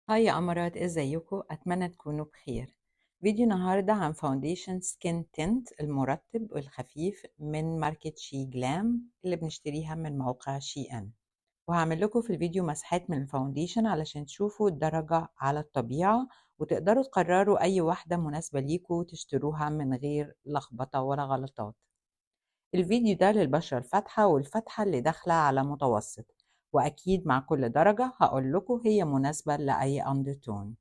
هاي يا أمارات، ازيكم؟ أتمنى تكونوا بخير. فيديو النهاردة عن فاونديشن سكين تنت المرطب والخفيف من ماركة شي جلام اللي بنشتريها من موقع شي ان. وهعمل لكم في الفيديو مسحات من الفاونديشن علشان تشوفوا الدرجة على الطبيعة وتقدروا تقرروا أي واحدة مناسبة ليكوا تشتروها من غير لخبطة ولا غلطات. الفيديو ده للبشرة الفاتحة والفاتحة اللي داخلة على متوسط، وأكيد مع كل درجة هقول لكم هي مناسبة لأي أندرتون.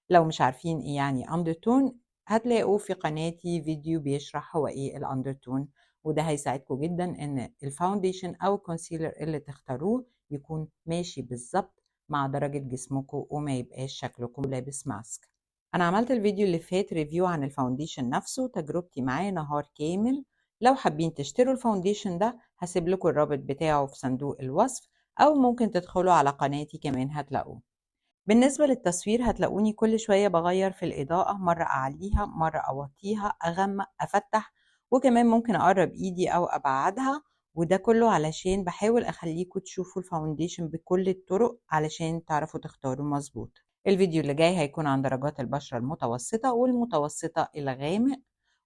لو مش عارفين إيه يعني أندرتون، هتلاقوا في قناتي فيديو بيشرح هو إيه الأندرتون، وده هيساعدكم جدا إن الفاونديشن أو الكونسيلر اللي تختاروه يكون ماشي بالظبط مع درجة جسمكم وما يبقاش شكلكم لابس ماسك. أنا عملت الفيديو اللي فات ريفيو عن الفاونديشن نفسه، تجربتي معاه نهار كامل. لو حابين تشتروا الفاونديشن ده هسيب لكم الرابط بتاعه في صندوق الوصف، أو ممكن تدخلوا على قناتي كمان هتلاقوه. بالنسبة للتصوير هتلاقوني كل شوية بغير في الإضاءة، مرة أعليها مرة أوطيها أغمق أفتح، وكمان ممكن أقرب إيدي أو أبعدها، وده كله علشان بحاول أخليكم تشوفوا الفاونديشن بكل الطرق علشان تعرفوا تختاروا مظبوط. الفيديو اللي جاي هيكون عن درجات البشرة المتوسطة والمتوسطة الغامق،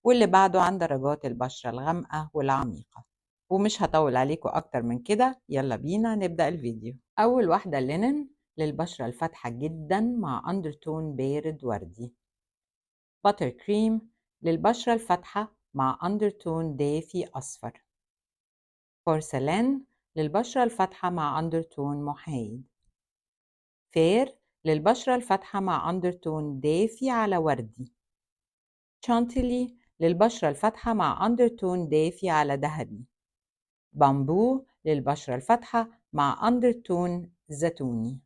واللي بعده عن درجات البشرة الغامقة والعميقة. ومش هطول عليكم أكتر من كده، يلا بينا نبدأ الفيديو. أول واحدة لينن للبشرة الفاتحة جدا مع أندرتون بارد وردي. باتر كريم للبشرة الفاتحة مع أندرتون دافي أصفر. بورسلان للبشرة الفاتحة مع أندرتون محايد. فير للبشرة الفاتحة مع أندرتون دافي على وردي. شانتيلي للبشرة الفاتحة مع أندرتون دافي على ذهبي. بامبو للبشرة الفاتحة مع أندرتون زيتوني.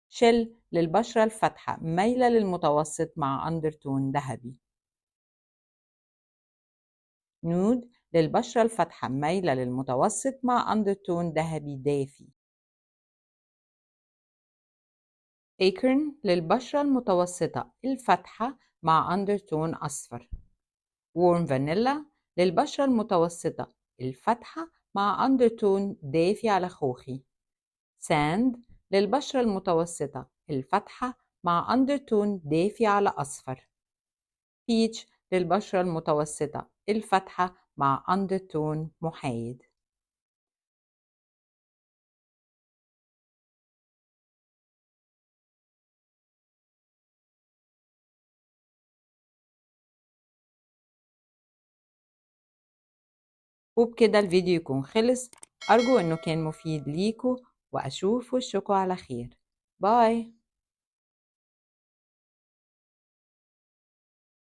شل للبشرة الفاتحة مايلة للمتوسط مع أندرتون ذهبي. نود للبشرة الفاتحة مايلة للمتوسط مع أندرتون ذهبي دافي. ايكرن للبشرة المتوسطة الفاتحة مع أندرتون أصفر. وورم فانيلا للبشرة المتوسطة الفاتحة مع أندرتون دافي على خوخي. ساند للبشرة المتوسطة الفاتحة مع أندرتون دافي على أصفر. بيتش للبشرة المتوسطة الفاتحة مع أندرتون محايد. وبكده الفيديو يكون خلص. أرجو إنه كان مفيد ليكوا، وأشوف وشكوا على خير. باي.